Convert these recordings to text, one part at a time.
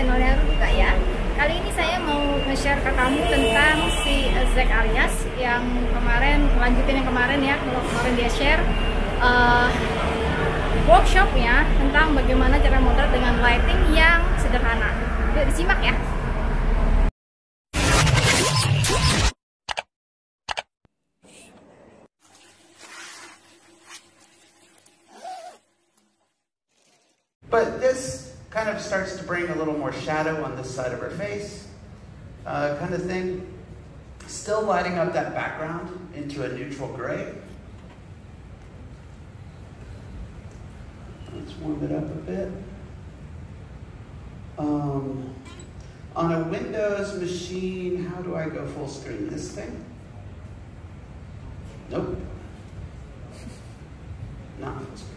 channel yang baru juga ya. Kali ini saya mau nge-share ke kamu tentang si Zack Arias yang kemarin, lanjutin yang kemarin ya. Kalau kemarin dia share workshopnya tentang bagaimana cara motret dengan lighting yang sederhana. Yuk disimak ya. But this kind of starts to bring a little more shadow on this side of her face, kind of thing. Still lighting up that background into a neutral gray. Let's warm it up a bit. On a Windows machine, how do I go full screen? This thing? Nope. Not full screen.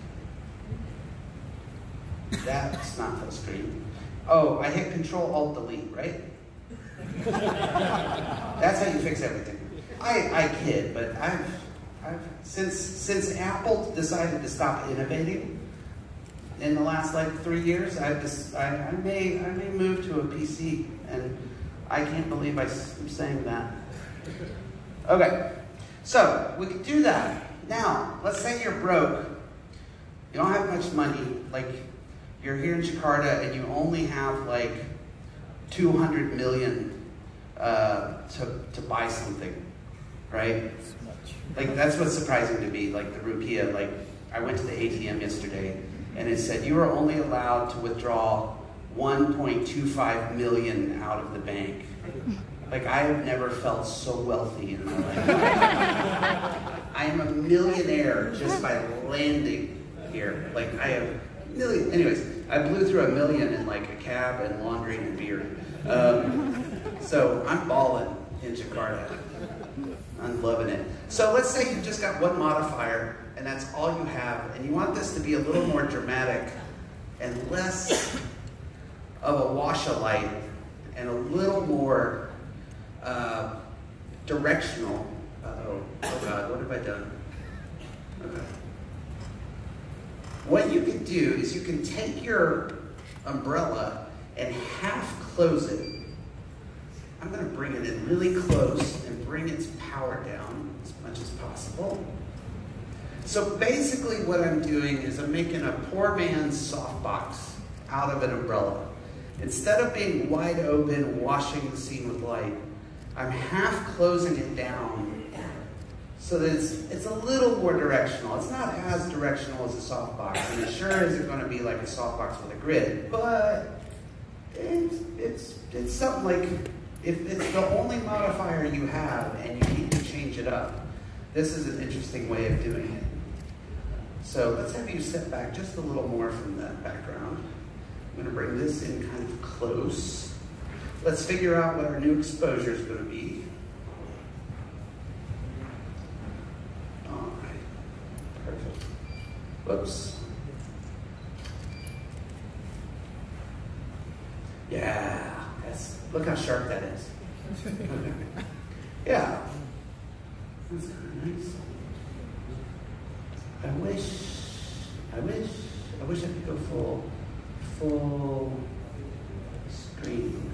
That's not full screen. Oh, I hit Control-Alt-Delete, right? That's how you fix everything. I kid, but since Apple decided to stop innovating in the last like 3 years, I may move to a PC, and I can't believe I'm saying that. Okay, so we could do that. Now, let's say you're broke. You don't have much money, like. You're here in Jakarta and you only have like 200 million to buy something, right? Like that's what's surprising to me, like the rupiah. Like I went to the ATM yesterday and it said you are only allowed to withdraw 1.25 million out of the bank. Like I have never felt so wealthy in my life. I am a millionaire just by landing here. Like I have million. Anyways, I blew through $1 million in like a cab and laundry and beer. So I'm balling in Jakarta. I'm loving it. So let's say you've just got one modifier and that's all you have, and you want this to be a little more dramatic and less of a wash-a-light and a little more directional. Oh God, what have I done? Okay. What you can do is you can take your umbrella and half close it. I'm going to bring it in really close and bring its power down as much as possible. So basically what I'm doing is I'm making a poor man's softbox out of an umbrella. Instead of being wide open, washing the scene with light, I'm half closing it down so that it's a little more directional. It's not as directional as a softbox, and it sure isn't going to be like a softbox with a grid, but it's something like, if it's the only modifier you have and you need to change it up, this is an interesting way of doing it. So let's have you step back just a little more from that background. I'm going to bring this in kind of close. Let's figure out what our new exposure is going to be. Whoops. Yeah, look how sharp that is. Yeah, that's kind of nice. I wish I could go full screen.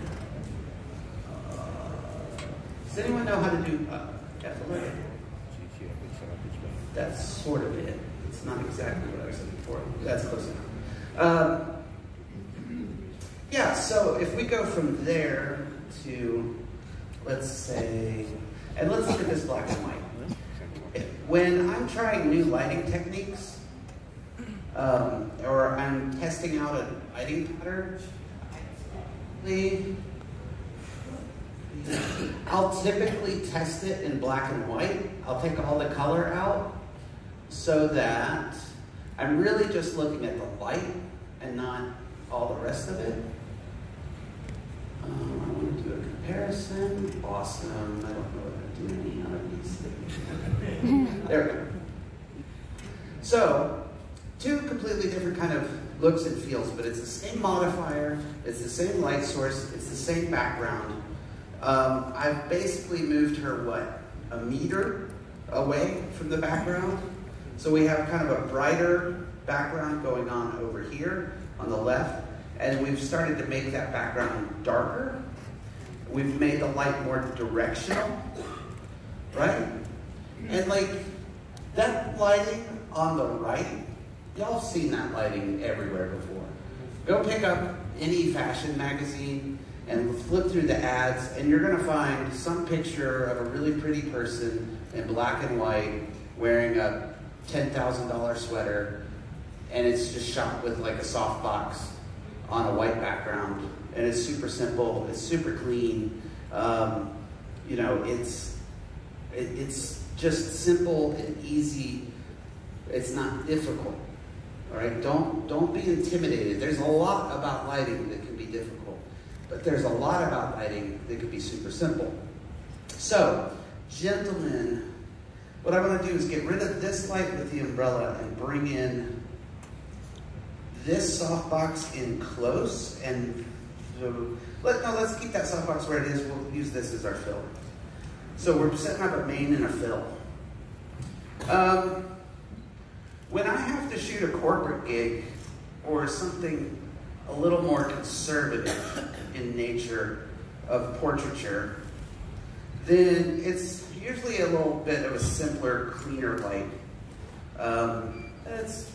Does anyone know how to do F11? That's sort of it. It's not exactly what I was looking for. That's close enough. Yeah, so if we go from there to, let's say, and let's look at this black and white. When I'm trying new lighting techniques, or I'm testing out a lighting pattern, I'll typically test it in black and white. I'll take all the color out, so that I'm really just looking at the light and not all the rest of it. I want to do a comparison. Awesome. I don't know what to do any out of these things. There we go. So, two completely different kind of looks and feels, but it's the same modifier, it's the same light source, it's the same background. I've basically moved her, what, a meter away from the background. So we have kind of a brighter background going on over here on the left, and we've started to make that background darker. We've made the light more directional, right? And like that lighting on the right, y'all have seen that lighting everywhere before. Go pick up any fashion magazine and flip through the ads, and you're gonna find some picture of a really pretty person in black and white wearing a $10,000 sweater, and it's just shot with like a softbox on a white background, and it's super simple, it's super clean. You know, it's just simple and easy. It's not difficult. All right, don't be intimidated. There's a lot about lighting that can be difficult, but there's a lot about lighting that can be super simple. So, gentlemen, what I want to do is get rid of this light with the umbrella and bring in this softbox in close, and so, let's keep that softbox where it is. We'll use this as our fill. So we're setting up a main and a fill. When I have to shoot a corporate gig or something a little more conservative in nature of portraiture, then it's usually a little bit of a simpler, cleaner light. It's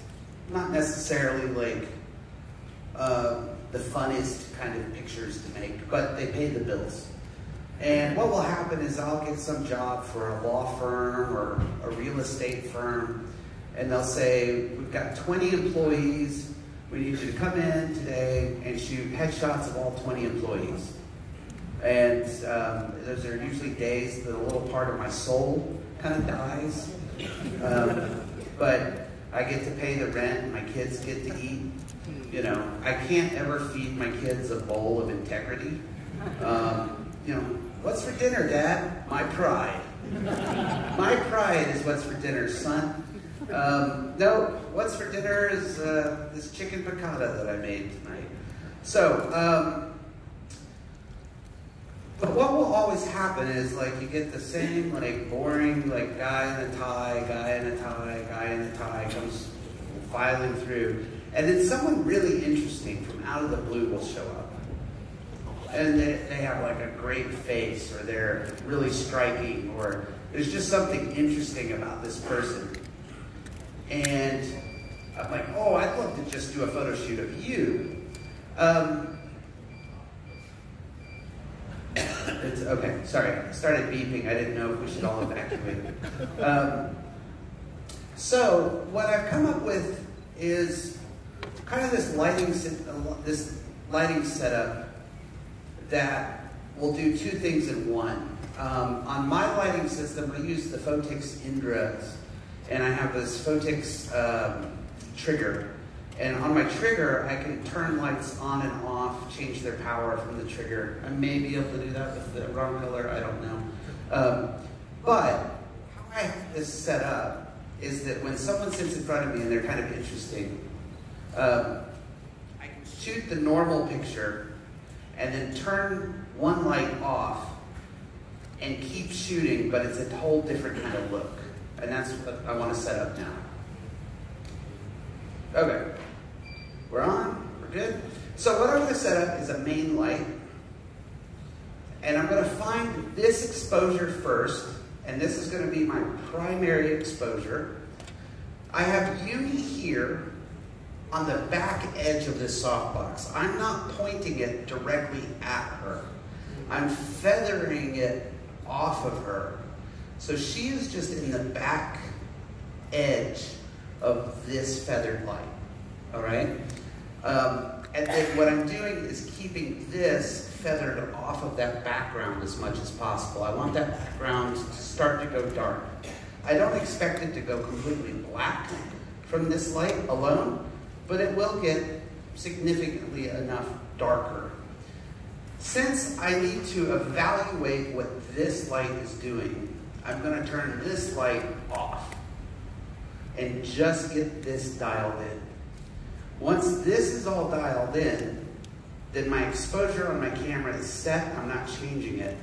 not necessarily like the funnest kind of pictures to make, but they pay the bills. And what will happen is I'll get some job for a law firm or a real estate firm, and they'll say, we've got 20 employees, we need you to come in today and shoot headshots of all 20 employees. And those are usually days that a little part of my soul kind of dies. But I get to pay the rent, and my kids get to eat. You know, I can't ever feed my kids a bowl of integrity. You know, what's for dinner, Dad? My pride. My pride is what's for dinner, son. No, what's for dinner is this chicken piccata that I made tonight. So, but what will always happen is like you get the same like boring like guy in a tie, guy in a tie, guy in a tie comes filing through, and then someone really interesting from out of the blue will show up. And they have like a great face, or they're really striking, or there's just something interesting about this person. And I'm like, oh, I'd love to just do a photo shoot of you. It's okay, sorry, I started beeping. I didn't know if we should all evacuate. So what I've come up with is kind of this lighting setup that will do two things in one. On my lighting system, I use the Photix Indras, and I have this Photix trigger. And on my trigger, I can turn lights on and off, change their power from the trigger. I may be able to do that with the wrong color, I don't know. But how I have this set up is that when someone sits in front of me and they're kind of interesting, I can shoot the normal picture and then turn one light off and keep shooting, but it's a whole different kind of look. And that's what I want to set up now. Okay, we're on, we're good. So what I'm going to set up is a main light, and I'm going to find this exposure first, and this is going to be my primary exposure. I have Yumi here on the back edge of this softbox. I'm not pointing it directly at her. I'm feathering it off of her. So she is just in the back edge of this feathered light, all right? And then what I'm doing is keeping this feathered off of that background as much as possible. I want that background to start to go dark. I don't expect it to go completely black from this light alone, but it will get significantly enough darker. Since I need to evaluate what this light is doing, I'm going to turn this light off and just get this dialed in. Once this is all dialed in, then my exposure on my camera is set. I'm not changing it.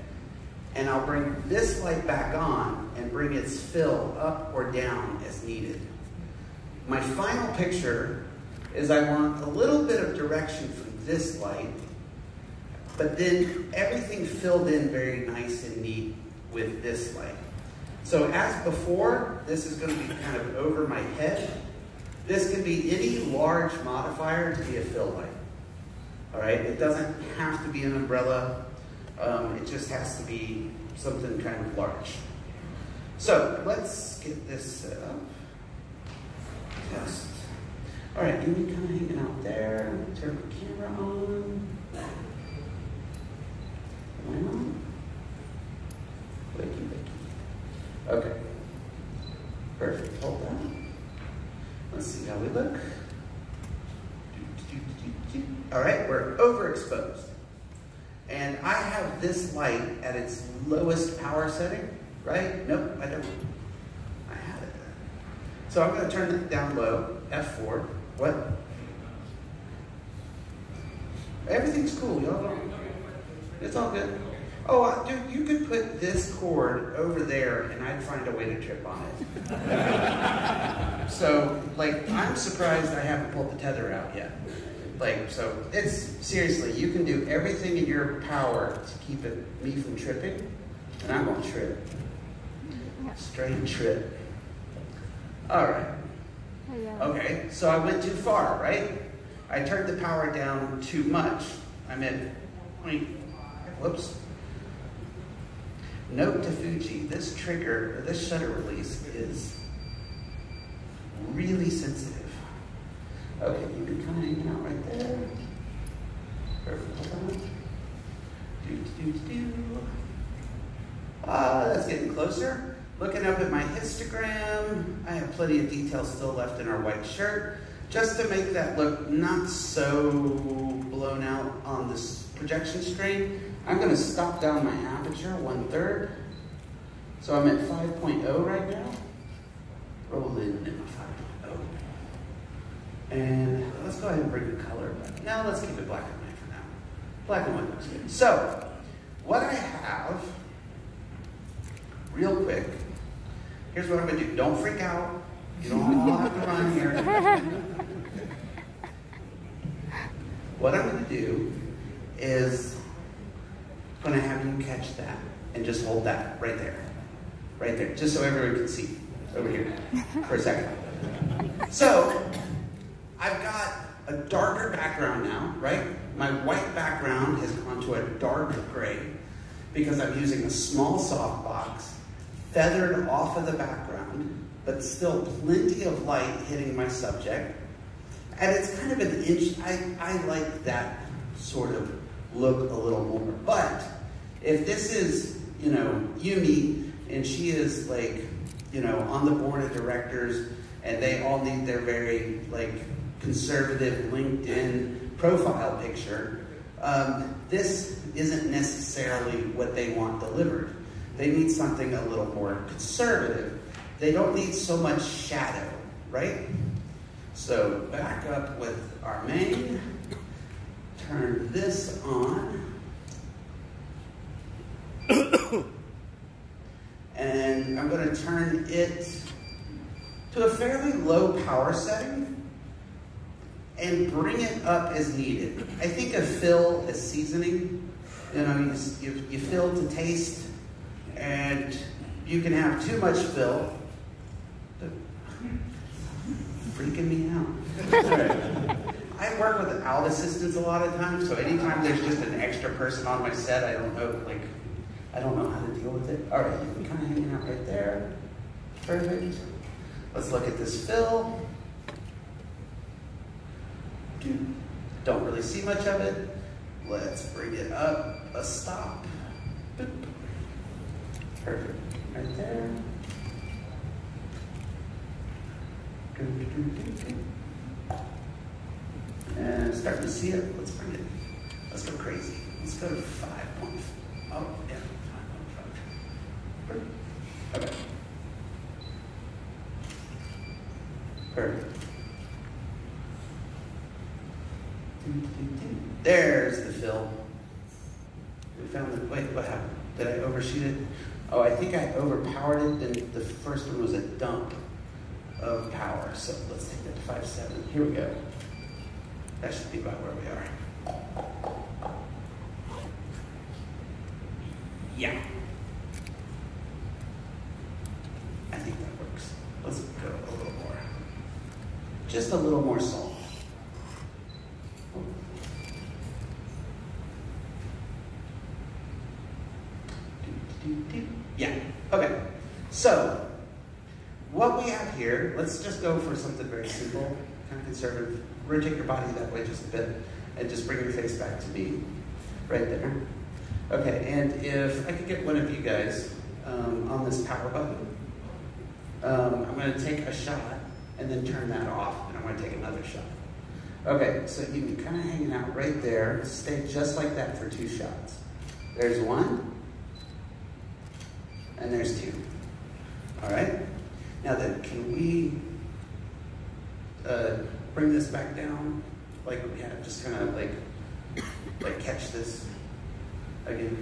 And I'll bring this light back on and bring its fill up or down as needed. My final picture is I want a little bit of direction from this light, but then everything filled in very nice and neat with this light. So as before, this is going to be kind of over my head. This can be any large modifier to be a fill light. All right, it doesn't have to be an umbrella. It just has to be something kind of large. So let's get this set up. Just, all right, you kind of hanging out there. Turn the camera on. Am I on? Wakey, wakey. Okay. Perfect. Hold on. Let's see how we look. All right, we're overexposed. And I have this light at its lowest power setting, right? Nope, I don't. I have it. So I'm going to turn it down low, F4. What? Everything's cool, y'all don't. It's all good. Oh, dude, you could put this cord over there and I'd find a way to trip on it. So, like, I'm surprised I haven't pulled the tether out yet. Like, so it's, seriously, you can do everything in your power to keep me from tripping, and I'm gonna trip. Straight trip. All right. Okay, so I went too far, right? I turned the power down too much. I'm at, whoops. Note to Fuji, this trigger, or this shutter release is really sensitive. Okay, you can kind of hang out right there. Perfect. Hold on. That's getting closer. Looking up at my histogram, I have plenty of details still left in our white shirt, just to make that look not so blown out on this projection screen. I'm going to stop down my aperture 1/3. So I'm at 5.0 right now. Roll in at 5.0. And let's go ahead and bring the color back. Now let's keep it black and white for now. Black and white looks good. So, what I have, real quick, here's what I'm going to do. Don't freak out. You don't all have to run here. What I'm going to do is I'm going to have you catch that and just hold that right there. Right there. Just so everyone can see. Over here. For a second. So, I've got a darker background now, right? My white background has gone to a dark gray because I'm using a small softbox, feathered off of the background, but still plenty of light hitting my subject. And it's kind of an inch, I like that sort of look a little more. But if this is, you know, Yumi, and she is like, you know, on the board of directors, and they all need their very, like, conservative LinkedIn profile picture, this isn't necessarily what they want delivered. They need something a little more conservative. They don't need so much shadow, right? So back up with our main, turn this on, and I'm going to turn it to a fairly low power setting and bring it up as needed. I think of fill as seasoning. You know, you fill to taste, and you can have too much fill. Freaking me out. Right. I work with out assistants a lot of times, so anytime there's just an extra person on my set, I don't know how to deal with it. All right, you can kind of hang out right there. Perfect. Let's look at this fill. Don't really see much of it. Let's bring it up a stop. Boop. Perfect. Right there. And starting to see it. Let's bring it. Let's go crazy. Let's go to 5. Oh, yeah, 5.5. Okay. Perfect. There's the fill. We found the, wait, what happened? Did I overshoot it? Oh, I think I overpowered it. Then the first one was a dump of power. So let's take that to 5.7. Here we go. That should be about where we are. Yeah. I think that works. Let's go a little more. Just a little more salt. Yeah, okay. So, what we have here, let's just go for something very simple, kind of conservative. Rotate your body that way just a bit, and just bring your face back to me, right there. Okay, and if I could get one of you guys on this power button, I'm going to take a shot and then turn that off, and I'm going to take another shot. Okay, so you can kind of hang out right there, stay just like that for 2 shots. There's 1, and there's 2. All right? Now then, can we bring this back down? Like, yeah, just kind of like catch this again,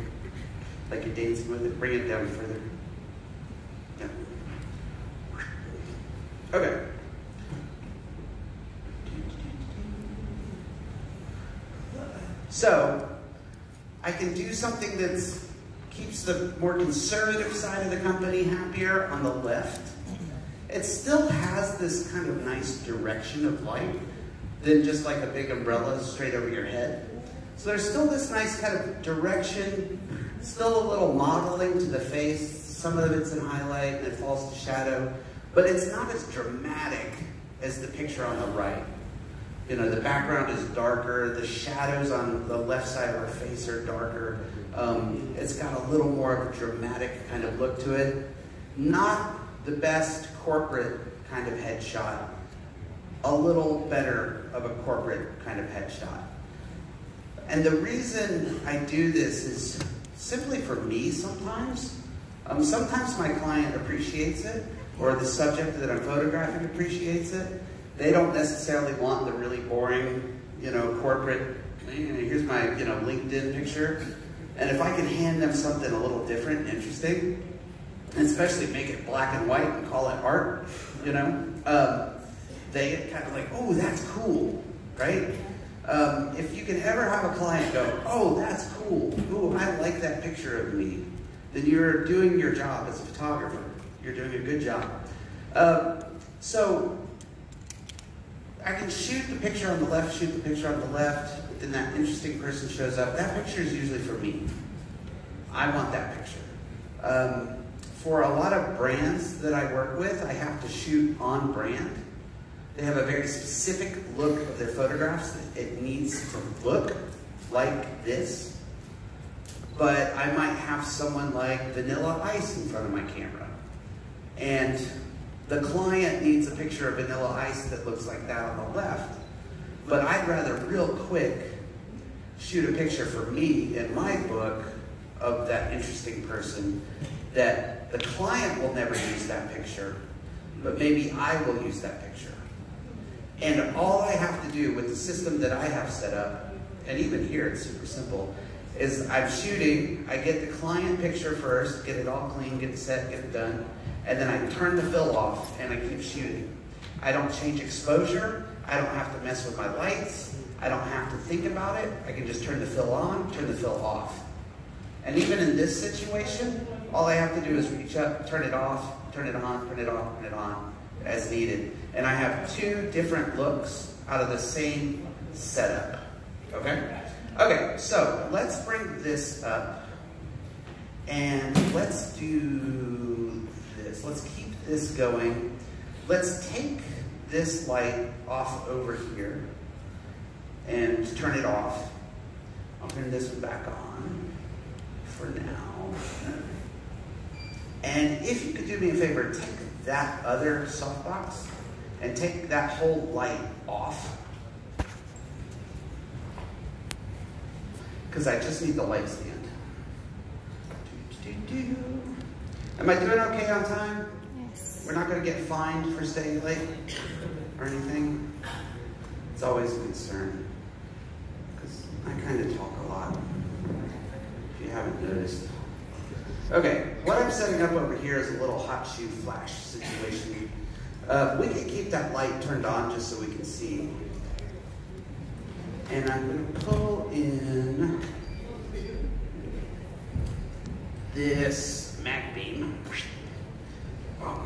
like you're dancing with it. Bring it down further. Yeah. Okay. So, I can do something that keeps the more conservative side of the company happier on the left. It still has this kind of nice direction of light than just like a big umbrella straight over your head. So there's still this nice kind of direction, still a little modeling to the face. Some of it's in highlight and it falls to shadow, but it's not as dramatic as the picture on the right. You know, the background is darker, the shadows on the left side of our face are darker. It's got a little more of a dramatic kind of look to it. Not the best corporate kind of headshot, a little better of a corporate kind of headshot. And the reason I do this is simply for me sometimes. Sometimes my client appreciates it, or the subject that I'm photographing appreciates it. They don't necessarily want the really boring, you know, corporate, here's my, you know, LinkedIn picture. And if I can hand them something a little different and interesting, and especially make it black and white and call it art, you know, they get kind of like, oh, that's cool, right? If you can ever have a client go, oh, that's cool, ooh, I like that picture of me, then you're doing your job as a photographer. You're doing a good job. So I can shoot the picture on the left, shoot the picture on the left, then that interesting person shows up. That picture is usually for me. I want that picture. For a lot of brands that I work with, I have to shoot on brand. They have a very specific look of their photographs. It needs to look like this. But I might have someone like Vanilla Ice in front of my camera. And the client needs a picture of Vanilla Ice that looks like that on the left. But I'd rather real quick shoot a picture for me in my book of that interesting person that the client will never use that picture, but maybe I will use that picture. And all I have to do with the system that I have set up, and even here it's super simple, is I'm shooting, I get the client picture first, get it all clean, get it set, get it done, and then I turn the fill off and I keep shooting. I don't change exposure, I don't have to mess with my lights, I don't have to think about it, I can just turn the fill on, turn the fill off. And even in this situation, all I have to do is reach up, turn it off, turn it on, turn it off, turn it on, as needed. And I have 2 different looks out of the same setup, okay? Okay, so let's bring this up, and let's do this. Let's keep this going. Let's take this light off over here and turn it off. I'll turn this one back on for now. And if you could do me a favor, take that other softbox and take that whole light off. Because I just need the light stand. Am I doing okay on time? Yes. We're not going to get fined for staying late or anything? It's always a concern. Because I kind of talk a lot, if you haven't noticed. Okay, what I'm setting up over here is a little hot shoe flash situation. We can keep that light turned on just so we can see. And I'm going to pull in this mag beam. Oh,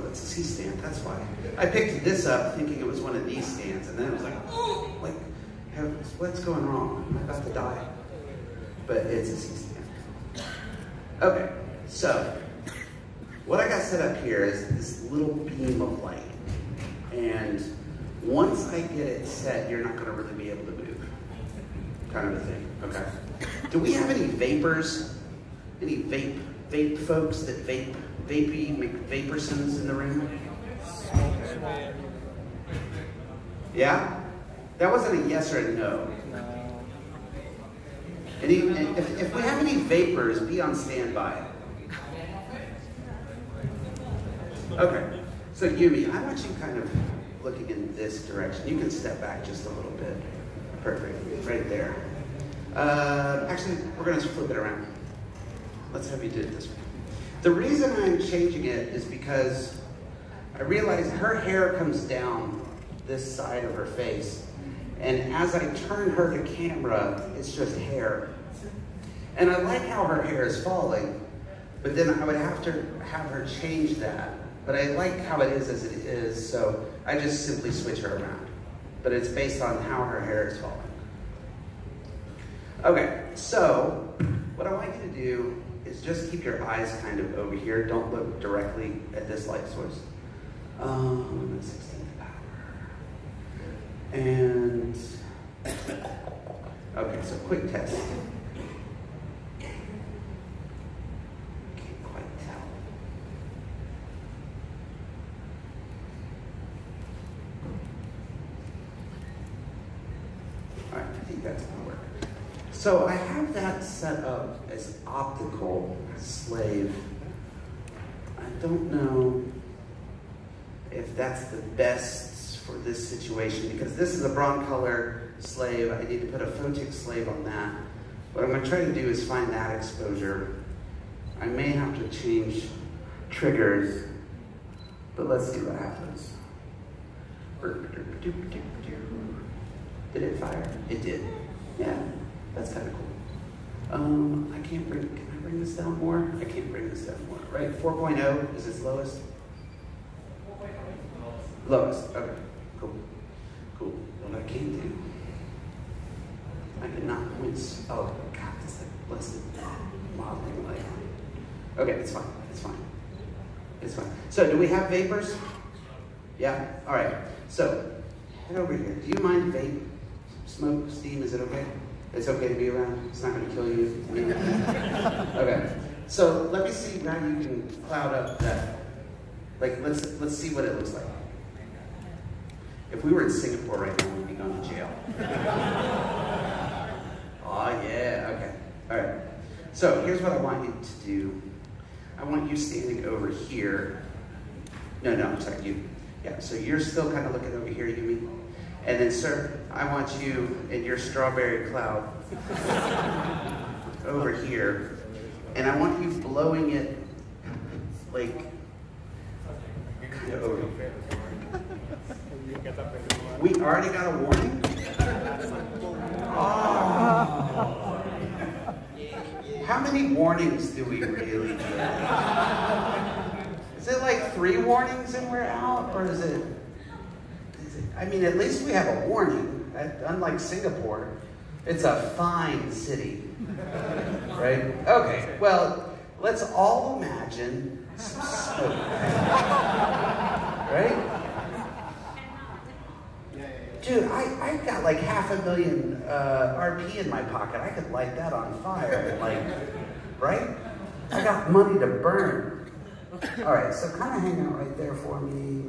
that's a C-stand, that's why. I picked this up thinking it was one of these stands, and then it was like, oh, like, what's going wrong? I'm about to die. But it's a C-stand. Okay, so what I got set up here is this little beam of light. And once I get it set, you're not going to really be able to move. Kind of a thing, okay? Do we have any vapors? Any vape folks that vapey McVapersons in the room? Yeah? That wasn't a yes or a no. If we have any vapors, be on standby. Okay, so Yumi, I want you kind of looking in this direction. You can step back just a little bit. Perfect, right there. Actually, we're gonna flip it around. Let's have you do it this way. The reason I'm changing it is because I realize her hair comes down this side of her face. And as I turn her to camera, it's just hair. And I like how her hair is falling, but then I would have to have her change that. But I like how it is as it is, so I just simply switch her around. But it's based on how her hair is falling. Okay, so what I want you to do is just keep your eyes kind of over here. Don't look directly at this light source. 16th power. And, okay, so quick test. Can't quite tell. All right, I think that's gonna work. So I have that set up as optical slave. I don't know if that's the best for this situation because this is a broncolor slave. I need to put a photic slave on that. What I'm going to try to do is find that exposure. I may have to change triggers, but let's see what happens. Did it fire? It did. Yeah, that's kind of cool. Can I bring this down more? I can't bring this down more, right? 4.0 is its lowest? Lowest, okay, cool. What I can do, I cannot wince. Oh God, that's like blessed modeling light. Okay, it's fine. So do we have vapors? Yeah, all right. So head over here. Do you mind vape, smoke, steam, is it okay? It's okay to be around? It's not gonna kill you? Okay, so let me see how you can cloud up that. Like, let's see what it looks like. If we were in Singapore right now, we'd be going to jail. Oh yeah, okay, all right. So here's what I want you to do. I want you standing over here. No, I'm sorry, you. Yeah, so you're still kind of looking over here, Yumi. And then, sir, I want you in your strawberry cloud over here. And I want you blowing it like kind of over here. We already got a warning? Oh. How many warnings do we really get? Is it like 3 warnings and we're out? Or is it, I mean, at least we have a warning. Unlike Singapore, it's a fine city, right? Okay, well, let's all imagine some smoke, right? Dude, I got like 500,000 RP in my pocket. I could light that on fire, like, right? I got money to burn. All right, so kind of hang out right there for me.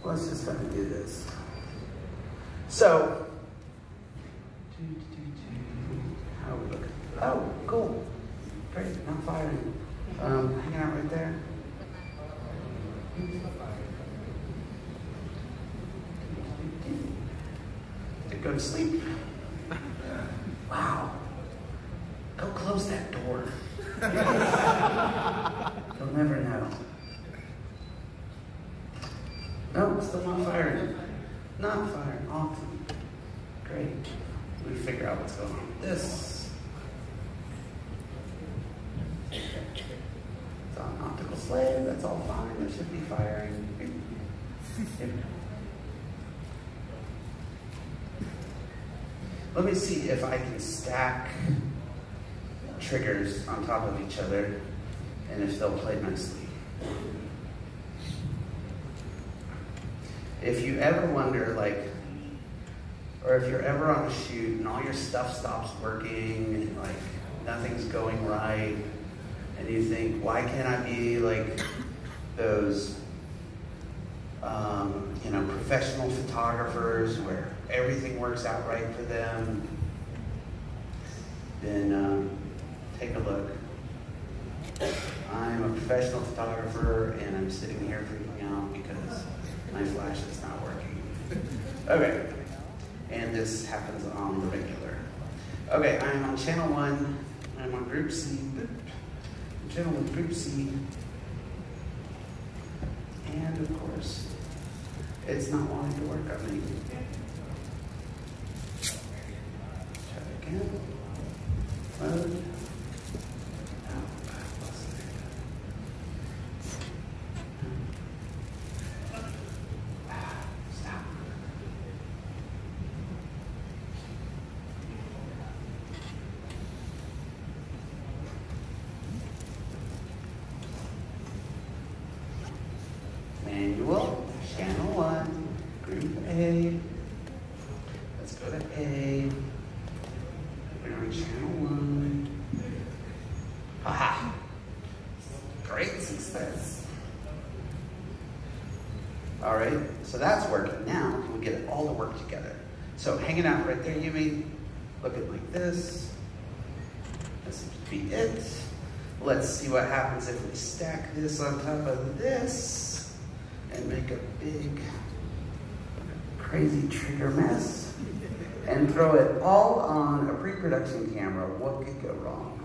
Let's just kind of do this. So, how are we looking? Oh, cool. Great, not firing. Hanging out right there. Go to sleep. Wow. Go close that door. You'll never know. No, still not firing. Not firing. Awesome. Great. figure out what's going on with this. It's on optical slave, that's all fine. There should be firing. Let me see if I can stack triggers on top of each other and if they'll play nicely. If you ever wonder, like, or if you're ever on a shoot and all your stuff stops working and like nothing's going right, and you think, why can't I be like those, you know, professional photographers where everything works out right for them? Then take a look. I'm a professional photographer and I'm sitting here freaking out because my flash is not working. Okay, and this happens on the regular. Okay, I'm on channel 1, I'm on group C, channel 1, group C, and of course, it's not wanting to work on me. Try it again. Mode. Stop. Manual, channel 1, group A. Let's go to A. We're on channel 1. Haha. Great success. All right, so that's working. Now we get it all to work together. So hanging out right there, Yumi, looking like this. That seems to be it. Let's see what happens if we stack this on top of this and make a big, crazy trigger mess and throw it all on a pre-production camera. What could go wrong?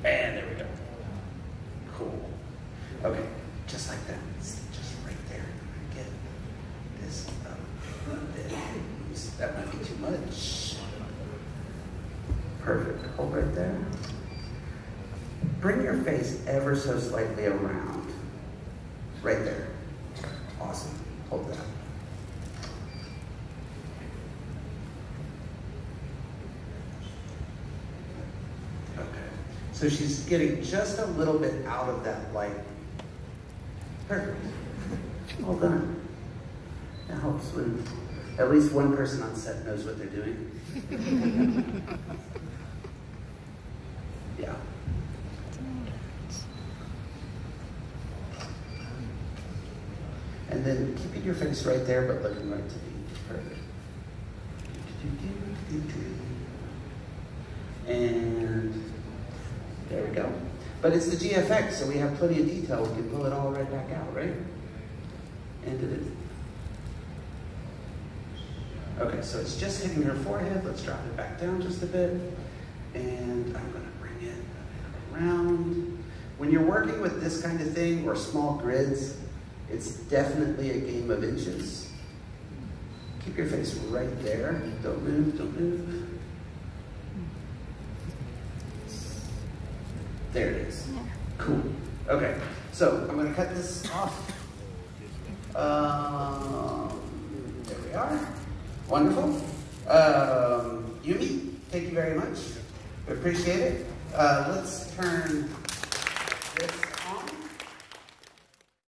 And there we go. Cool. Okay, just like that. It's just right there. Get this up a bit. That might be too much. Perfect. Hold right there. Bring your face ever so slightly around. Right there. Awesome. Hold that. Okay. So she's getting just a little bit out of that light. Perfect. Well done. That helps when at least one person on set knows what they're doing. Yeah. And then keeping your face right there, but looking right to me. Perfect. And there we go. But it's the GFX, so we have plenty of detail. We can pull it all right back out, right? And it is. Okay, so it's just hitting her forehead. Let's drop it back down just a bit. And I'm gonna bring it around. When you're working with this kind of thing or small grids, it's definitely a game of inches. Keep your face right there. Don't move, don't move. There it is. Cool. Okay, so I'm gonna cut this off. There we are. Wonderful. Yumi, thank you very much. We appreciate it. Let's turn this